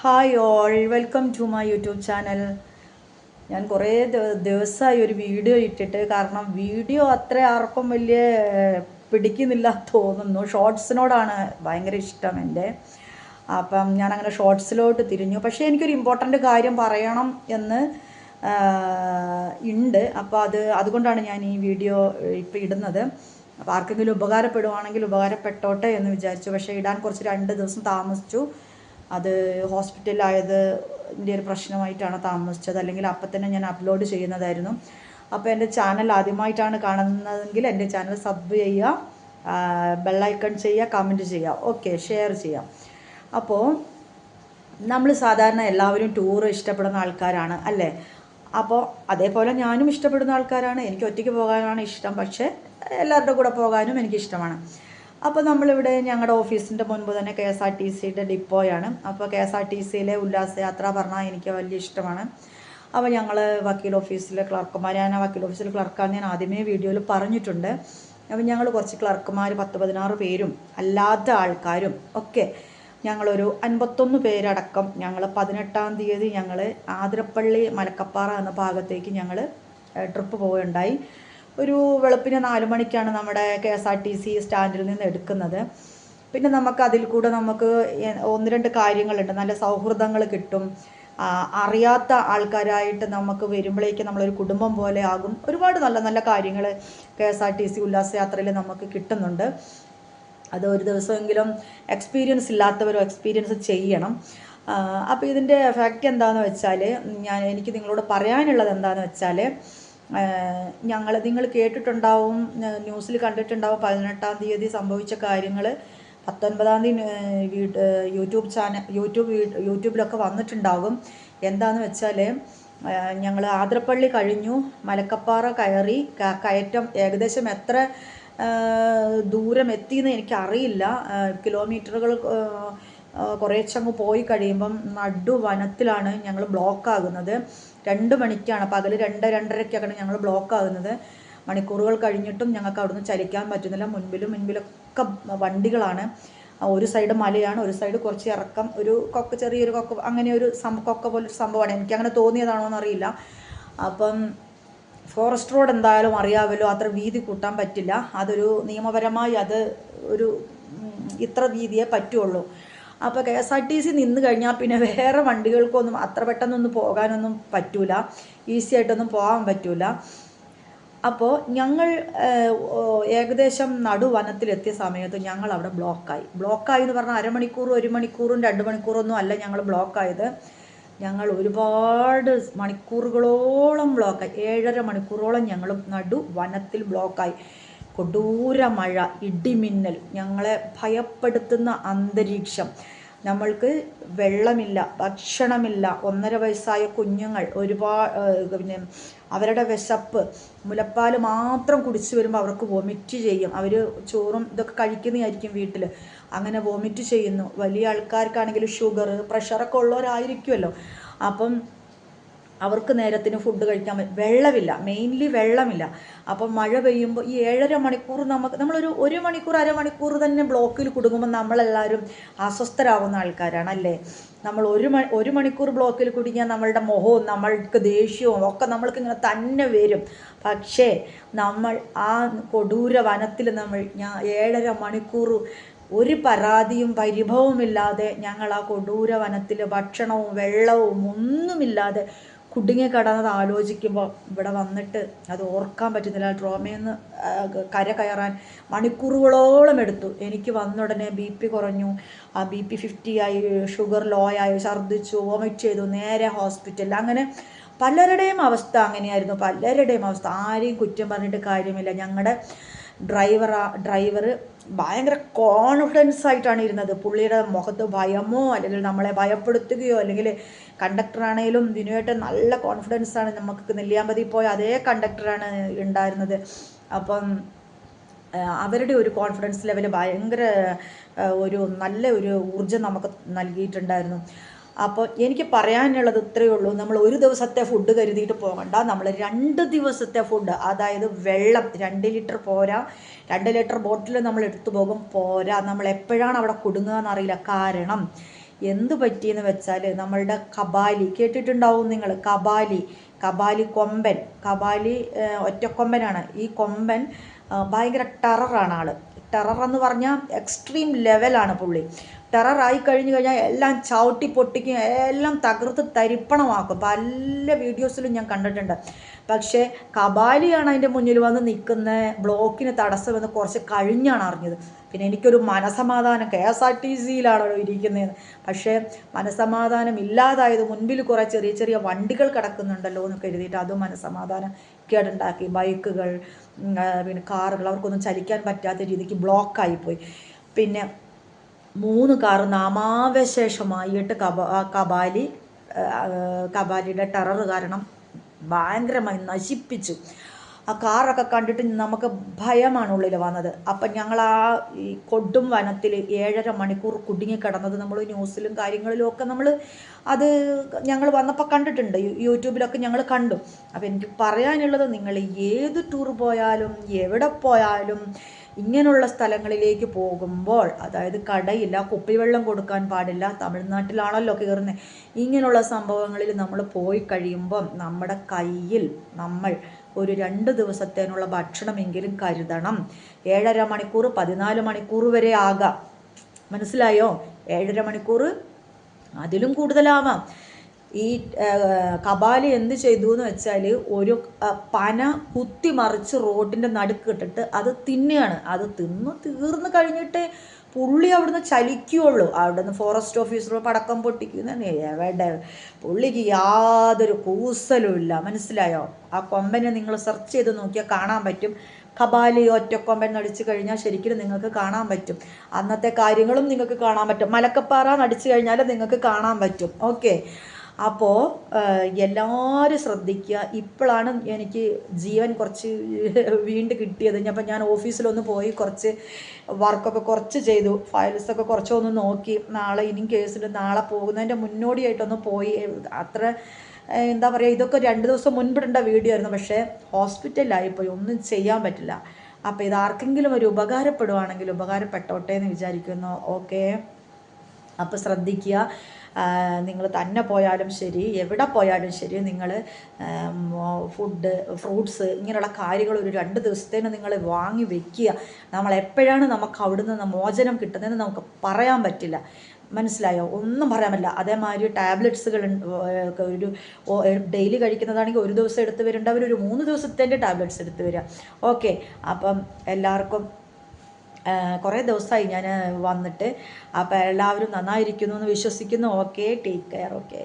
Hi all, welcome to my YouTube channel. ഞാൻ കുറേ ദിവസമായി ഒരു വീഡിയോ ഇട്ടിട്ട്, കാരണം വീഡിയോ അത്ര ആർക്കും വലിയ പിടിക്കുന്നില്ല തോന്നുന്നു. ഷോർട്സിനോടാണ് ഭയങ്കര ഇഷ്ടം എൻ്റെ. അപ്പം ഞാനങ്ങനെ ഷോർട്സിലോട്ട് തിരിഞ്ഞു. പക്ഷേ എനിക്കൊരു ഇമ്പോർട്ടൻ്റ് കാര്യം പറയണം എന്ന് ഉണ്ട്. അപ്പോൾ അതുകൊണ്ടാണ് ഞാൻ ഈ വീഡിയോ ഇപ്പോൾ ഇടുന്നത്. അപ്പോൾ ആർക്കെങ്കിലും ഉപകാരപ്പെടുവാണെങ്കിൽ ഉപകാരപ്പെട്ടോട്ടെ എന്ന് വിചാരിച്ചു. പക്ഷേ ഇടാൻ കുറച്ച് 2 ദിവസം താമസിച്ചു. അത് ഹോസ്പിറ്റലായതിൻ്റെ ഒരു പ്രശ്നമായിട്ടാണ് താമസിച്ചത്. അല്ലെങ്കിൽ അപ്പം തന്നെ ഞാൻ അപ്ലോഡ് ചെയ്യുന്നതായിരുന്നു. അപ്പോൾ എൻ്റെ ചാനൽ ആദ്യമായിട്ടാണ് കാണുന്നതെങ്കിൽ എൻ്റെ ചാനൽ സബ് ചെയ്യുക, ബെല്ലൈക്കൺ ചെയ്യുക, കമൻറ്റ് ചെയ്യുക, ഓക്കെ, ഷെയർ ചെയ്യുക. അപ്പോൾ നമ്മൾ സാധാരണ എല്ലാവരും ടൂർ ഇഷ്ടപ്പെടുന്ന ആൾക്കാരാണ് അല്ലേ? അപ്പോൾ അതേപോലെ ഞാനും ഇഷ്ടപ്പെടുന്ന ആൾക്കാരാണ്. എനിക്ക് ഒറ്റയ്ക്ക് പോകാനാണ് ഇഷ്ടം, പക്ഷേ എല്ലാവരുടെ കൂടെ പോകാനും എനിക്കിഷ്ടമാണ്. അപ്പോൾ നമ്മളിവിടെ ഞങ്ങളുടെ ഓഫീസിൻ്റെ മുൻപ് തന്നെ KSRTCയുടെ ഡിപ്പോയാണ്. അപ്പോൾ KSRTCയിലെ ഉല്ലാസയാത്ര പറഞ്ഞാൽ എനിക്ക് വലിയ ഇഷ്ടമാണ്. അപ്പോൾ ഞങ്ങൾ വക്കീൽ ഓഫീസിലെ ക്ലർക്കുമാർ, ഞാൻ വക്കീൽ ഓഫീസിൽ ക്ലർക്കാന്ന് ഞാൻ ആദ്യമേ വീഡിയോയിൽ പറഞ്ഞിട്ടുണ്ട്. അപ്പോൾ ഞങ്ങൾ കുറച്ച് ക്ലർക്കുമാർ 10-16 പേരും അല്ലാത്ത ആൾക്കാരും ഒക്കെ ഞങ്ങളൊരു 51 പേരടക്കം ഞങ്ങൾ 18-ാം തീയതി ഞങ്ങൾ ആതിരപ്പള്ളി മലക്കപ്പാറ എന്ന ഭാഗത്തേക്ക് ഞങ്ങൾ ട്രിപ്പ് പോവുകയുണ്ടായി. ഒരു വെളുപ്പിന് 4 മണിക്കാണ് നമ്മുടെ KSRTC സ്റ്റാൻഡിൽ നിന്ന് എടുക്കുന്നത്. പിന്നെ നമുക്ക് അതിൽ കൂടെ നമുക്ക് 1-2 കാര്യങ്ങളുണ്ട്. നല്ല സൗഹൃദങ്ങൾ കിട്ടും. അറിയാത്ത ആൾക്കാരായിട്ട് നമുക്ക് വരുമ്പോഴേക്ക് നമ്മളൊരു കുടുംബം പോലെ ആകും. ഒരുപാട് നല്ല നല്ല കാര്യങ്ങൾ KSRTC ഉല്ലാസയാത്രയിൽ നമുക്ക് കിട്ടുന്നുണ്ട്. അത് ഒരു ദിവസമെങ്കിലും എക്സ്പീരിയൻസ് ഇല്ലാത്തവരോ എക്സ്പീരിയൻസ് ചെയ്യണം. അപ്പോൾ ഇതിൻ്റെ എഫക്റ്റ് എന്താണെന്ന് വെച്ചാൽ, എനിക്ക് നിങ്ങളോട് പറയാനുള്ളത് എന്താണെന്ന് വെച്ചാൽ, നിങ്ങൾ കേട്ടിട്ടുണ്ടാവും, ന്യൂസിൽ കണ്ടിട്ടുണ്ടാവും 18-ാം തീയതി സംഭവിച്ച കാര്യങ്ങൾ 19-ാം തീയതി യൂട്യൂബിലൊക്കെ വന്നിട്ടുണ്ടാകും. എന്താണെന്ന് വെച്ചാൽ, ഞങ്ങൾ ആതിരപ്പള്ളി കഴിഞ്ഞു, മലക്കപ്പാറ കയറി, കയറ്റം ഏകദേശം എത്ര ദൂരം എത്തിയെന്ന് എനിക്കറിയില്ല. കിലോമീറ്ററുകൾ കുറേച്ചങ്ങ് പോയി കഴിയുമ്പം നടുവനത്തിലാണ് ഞങ്ങൾ ബ്ലോക്കാകുന്നത്. 2 മണിക്കാണ്, പകൽ 2-2:30-ക്കാണ് ഞങ്ങൾ ബ്ലോക്കാകുന്നത്. മണിക്കൂറുകൾ കഴിഞ്ഞിട്ടും ഞങ്ങൾക്ക് അവിടുന്ന് ചലിക്കാൻ പറ്റുന്നില്ല. മുൻപിലൊക്കെ വണ്ടികളാണ്. ഒരു സൈഡ് മലയാണ്, ഒരു സൈഡ് കുറച്ച് ഇറക്കം, ഒരു ചെറിയൊരു കൊക്ക, അങ്ങനെ ഒരു കൊക്ക പോലൊരു സംഭവമാണ്. എനിക്കങ്ങനെ തോന്നിയതാണോ എന്നറിയില്ല. അപ്പം ഫോറസ്റ്റ് റോഡ് എന്തായാലും അറിയാമല്ലോ, അത്ര വീതി കൂട്ടാൻ പറ്റില്ല. അതൊരു നിയമപരമായി അത് ഒരു ഇത്ര വീതിയേ പറ്റുള്ളൂ. അപ്പോൾ KSRTC നിന്ന് കഴിഞ്ഞാൽ പിന്നെ വേറെ വണ്ടികൾക്കൊന്നും അത്ര പെട്ടെന്നൊന്നും പോകാനൊന്നും പറ്റൂല, ഈസി ആയിട്ടൊന്നും പോകാൻ പറ്റൂല. അപ്പോൾ ഞങ്ങൾ ഏകദേശം നടുവനത്തിലെത്തിയ സമയത്ത് ഞങ്ങൾ അവിടെ ബ്ലോക്കായി എന്ന് പറഞ്ഞാൽ അരമണിക്കൂറും 1 മണിക്കൂറും 2 മണിക്കൂറൊന്നും അല്ല ഞങ്ങൾ ബ്ലോക്കായത്. ഞങ്ങൾ ഒരുപാട് മണിക്കൂറുകളോളം ബ്ലോക്കായി. 7.5 മണിക്കൂറോളം ഞങ്ങൾ നടുവനത്തിൽ ബ്ലോക്കായി. കൊടൂര മഴ, ഇടിമിന്നൽ, ഞങ്ങളെ ഭയപ്പെടുത്തുന്ന അന്തരീക്ഷം. നമ്മൾക്ക് വെള്ളമില്ല, ഭക്ഷണമില്ല, 1.5 വയസ്സായ കുഞ്ഞുങ്ങൾ, പിന്നെ അവരുടെ വിശപ്പ്, മുലപ്പാൽ മാത്രം കുടിച്ച് വരുമ്പോൾ അവർക്ക് വൊമിറ്റ് ചെയ്യും. അവർ ചോറും ഇതൊക്കെ കഴിക്കുന്നതായിരിക്കും വീട്ടിൽ, അങ്ങനെ വൊമിറ്റ് ചെയ്യുന്നു. വലിയ ആൾക്കാർക്കാണെങ്കിൽ ഷുഗർ, പ്രഷറൊക്കെ ഉള്ളവരായിരിക്കുമല്ലോ. അപ്പം അവർക്ക് നേരത്തിന് ഫുഡ് കഴിക്കാൻ വെള്ളമില്ല, മെയിൻലി വെള്ളമില്ല. അപ്പം മഴ പെയ്യുമ്പോൾ ഈ 7.5 മണിക്കൂർ നമ്മളൊരു 1 മണിക്കൂർ അരമണിക്കൂർ തന്നെ ബ്ലോക്കിൽ കുടുങ്ങുമ്പോൾ നമ്മളെല്ലാവരും അസ്വസ്ഥരാകുന്ന ആൾക്കാരാണ് അല്ലേ? നമ്മൾ 1 മണിക്കൂർ ബ്ലോക്കിൽ കുടുങ്ങിയാൽ നമ്മളുടെ മുഖവും നമ്മൾക്ക് ദേഷ്യവും ഒക്കെ നമ്മൾക്ക് ഇങ്ങനെ തന്നെ വരും. പക്ഷേ നമ്മൾ ആ കൊടൂര വനത്തിൽ ഞാൻ 7.5 മണിക്കൂർ ഒരു പരാതിയും പരിഭവമില്ലാതെ ഞങ്ങൾ ആ കൊടൂര വനത്തിൽ ഭക്ഷണവും വെള്ളവും ഒന്നുമില്ലാതെ കുടുങ്ങിക്കിടന്നത് ആലോചിക്കുമ്പോൾ ഇവിടെ വന്നിട്ട് അത് ഓർക്കാൻ പറ്റുന്നില്ല. ട്രോമയിൽ നിന്ന് കര കയറാൻ മണിക്കൂറുകളോളം എടുത്തു. എനിക്ക് വന്ന ഉടനെ BP കുറഞ്ഞു, BP 50 ആയി, ഷുഗർ ലോ ആയി, ഛർദ്ദിച്ചു, വോമിറ്റ് ചെയ്തു, നേരെ ഹോസ്പിറ്റലിൽ. അങ്ങനെ പലരുടെയും അവസ്ഥ അങ്ങനെയായിരുന്നു, പലരുടെയും അവസ്ഥ. ആരെയും കുറ്റം പറഞ്ഞിട്ട് കാര്യമില്ല. ഞങ്ങളുടെ ഡ്രൈവർ ഭയങ്കര കോൺഫിഡൻസ് ആയിട്ടാണ് ഇരുന്നത്. പുള്ളിയുടെ മുഖത്ത് ഭയമോ അല്ലെങ്കിൽ നമ്മളെ ഭയപ്പെടുത്തുകയോ, അല്ലെങ്കിൽ കണ്ടക്ടറാണേലും വിനുവായിട്ട് നല്ല കോൺഫിഡൻസാണ്. നമുക്ക് നെല്ലിയാമ്പതി പോയ അതേ കണ്ടക്ടറാണ് ഉണ്ടായിരുന്നത്. അപ്പം അവരുടെ ഒരു കോൺഫിഡൻസ് ലെവൽ ഭയങ്കര നല്ല ഒരു ഊർജ്ജം നമുക്ക് നൽകിയിട്ടുണ്ടായിരുന്നു. അപ്പോൾ എനിക്ക് പറയാനുള്ളത് ഇത്രയേ ഉള്ളൂ. നമ്മൾ ഒരു ദിവസത്തെ ഫുഡ് കരുതിയിട്ട് പോകണ്ട. നമ്മൾ 2 ദിവസത്തെ ഫുഡ്, അതായത് വെള്ളം 2 ലിറ്റർ പോരാ, 2 ലിറ്റർ ബോട്ടിൽ നമ്മൾ എടുത്തു പോകും, പോരാ. നമ്മൾ എപ്പോഴാണ് അവിടെ കുടുങ്ങുക എന്നറിയില്ല. കാരണം എന്ത് പറ്റിയെന്ന് വെച്ചാൽ നമ്മളുടെ കബാലി കേട്ടിട്ടുണ്ടാവും നിങ്ങൾ, കബാലി കൊമ്പൻ, കബാലി ഒറ്റക്കൊമ്പനാണ്. ഈ കൊമ്പൻ ഭയങ്കര ടെററാണ് ആള്. ടെറർ എന്ന് പറഞ്ഞാൽ എക്സ്ട്രീം ലെവലാണ് പുള്ളി. ടെററായി കഴിഞ്ഞാൽ എല്ലാം ചവിട്ടി പൊട്ടിക്കും, എല്ലാം തകർത്ത് തരിപ്പണമാക്കും. പല വീഡിയോസിലും ഞാൻ കണ്ടിട്ടുണ്ട്. പക്ഷേ കബാലിയാണ് അതിൻ്റെ മുന്നിൽ വന്ന് നിൽക്കുന്ന ബ്ലോക്കിന് തടസ്സമെന്ന് കുറച്ച് കഴിഞ്ഞാണ് അറിഞ്ഞത്. പിന്നെ എനിക്കൊരു മനസമാധാനം, KSRTCയിലാണോ ഇരിക്കുന്നതെന്ന്. പക്ഷേ മനസമാധാനം ഇല്ലാതായത് മുൻപിൽ കുറേ ചെറിയ ചെറിയ വണ്ടികൾ കിടക്കുന്നുണ്ടല്ലോ എന്ന് കരുതിയിട്ട് അതും മനസമാധാനം കേടുണ്ടാക്കി. ബൈക്കുകൾ, പിന്നെ കാറുകൾ, അവർക്കൊന്നും ചലിക്കാൻ പറ്റാത്ത രീതിക്ക് ബ്ലോക്കായിപ്പോയി. പിന്നെ 3 കാറ് നാമാവശേഷമായിട്ട് കബാലിയുടെ ടെറർ കാരണം ഭയങ്കരമായി നശിപ്പിച്ചു. ആ കാറൊക്കെ കണ്ടിട്ട് നമുക്ക് ഭയമാണ് ഉള്ളിൽ വന്നത്. അപ്പം ഞങ്ങൾ ഈ കൊടും വനത്തിൽ 7.5 മണിക്കൂർ കുടുങ്ങിക്കിടന്നത് നമ്മൾ ന്യൂസിലും കാര്യങ്ങളിലും ഒക്കെ അത് ഞങ്ങൾ വന്നപ്പോൾ കണ്ടിട്ടുണ്ട്, യൂട്യൂബിലൊക്കെ ഞങ്ങൾ കണ്ടു. അപ്പം എനിക്ക് പറയാനുള്ളത്, നിങ്ങൾ ഏത് ടൂർ പോയാലും എവിടെ പോയാലും ഇങ്ങനെയുള്ള സ്ഥലങ്ങളിലേക്ക് പോകുമ്പോൾ, അതായത് കടയില്ല, കുപ്പിവെള്ളം കൊടുക്കാൻ പാടില്ല, തമിഴ്നാട്ടിലാണല്ലോ കയറുന്നത്, ഇങ്ങനെയുള്ള സംഭവങ്ങളിൽ നമ്മൾ പോയി കഴിയുമ്പം നമ്മുടെ കയ്യിൽ നമ്മൾ ഒരു 2 ദിവസത്തേനുള്ള ഭക്ഷണമെങ്കിലും കരുതണം. 7.5 മണിക്കൂർ 14 മണിക്കൂർ വരെ ആകാം, മനസ്സിലായോ? 7.5 മണിക്കൂർ അതിലും കൂടുതലാവാം. ഈ കബാലി എന്ത് ചെയ്തു എന്ന് വെച്ചാൽ ഒരു പന കുത്തിമറിച്ച് റോഡിൻ്റെ നടുക്കിട്ടിട്ട് അത് തിന്നുകയാണ്. അത് തീർന്നു കഴിഞ്ഞിട്ട് പുള്ളി അവിടുന്ന് ചലിക്കുകയുള്ളൂ. അവിടുന്ന് ഫോറസ്റ്റ് ഓഫീസർ പടക്കം പൊട്ടിക്കുന്ന എവിടെ, പുള്ളിക്ക് യാതൊരു കൂസലും ഇല്ല, മനസ്സിലായോ? ആ കൊമ്പനെ നിങ്ങൾ സെർച്ച് ചെയ്ത് നോക്കിയാൽ കാണാൻ പറ്റും. കബാലി ഒറ്റക്കൊമ്പൻ നടിച്ചു കഴിഞ്ഞാൽ ശരിക്കും നിങ്ങൾക്ക് കാണാൻ പറ്റും. അന്നത്തെ കാര്യങ്ങളും നിങ്ങൾക്ക് കാണാൻ പറ്റും. മലക്കപ്പാറ നടിച്ചു കഴിഞ്ഞാൽ നിങ്ങൾക്ക് കാണാൻ പറ്റും. ഓക്കെ, അപ്പോൾ എല്ലാവരും ശ്രദ്ധിക്കുക. ഇപ്പോഴാണ് എനിക്ക് ജീവൻ കുറച്ച് വീണ്ടും കിട്ടിയത്. അപ്പം ഞാൻ ഓഫീസിലൊന്ന് പോയി കുറച്ച് വർക്കൊക്കെ കുറച്ച് ചെയ്തു, ഫയൽസൊക്കെ കുറച്ചൊന്ന് നോക്കി. നാളെ ഇനിയും കേസിൽ നാളെ പോകുന്നതിൻ്റെ മുന്നോടിയായിട്ടൊന്ന് പോയി. അത്ര എന്താ പറയുക, ഇതൊക്കെ 2 ദിവസം മുൻപിടേണ്ട വീഡിയോ ആയിരുന്നു. പക്ഷേ ഹോസ്പിറ്റലിലായിപ്പോയി, ഒന്നും ചെയ്യാൻ പറ്റില്ല. അപ്പോൾ ഇതാർക്കെങ്കിലും ഒരു ഉപകാരപ്പെടുവാണെങ്കിൽ ഉപകാരപ്പെട്ടോട്ടെ എന്ന് വിചാരിക്കുന്നു. ഓക്കെ, അപ്പോൾ ശ്രദ്ധിക്കുക. നിങ്ങൾ തന്നെ പോയാലും ശരി, എവിടെ പോയാലും ശരി, നിങ്ങൾ ഫുഡ്, ഫ്രൂട്ട്സ്, ഇങ്ങനെയുള്ള കാര്യങ്ങൾ ഒരു 2 ദിവസത്തേന് നിങ്ങൾ വാങ്ങി വെക്കുക. നമ്മൾ എപ്പോഴാണ് നമുക്ക് അവിടുന്ന് മോചനം കിട്ടുന്നതെന്ന് നമുക്ക് പറയാൻ പറ്റില്ല, മനസ്സിലായോ? ഒന്നും പറയാൻ പറ്റില്ല. അതേമാതിരി ടാബ്ലറ്റ്സുകൾ ഒരു ഡെയിലി കഴിക്കുന്നതാണെങ്കിൽ ഒരു ദിവസം എടുത്ത് വരേണ്ടവർ ഒരു 3 ദിവസത്തേൻ്റെ ടാബ്ലറ്റ്സ് എടുത്ത് വരിക. ഓക്കെ, അപ്പം എല്ലാവർക്കും കുറേ ദിവസമായി ഞാൻ വന്നിട്ട്. അപ്പോൾ എല്ലാവരും നന്നായിരിക്കുന്നു എന്ന് വിശ്വസിക്കുന്നു. Okay, take care. ഓക്കെ.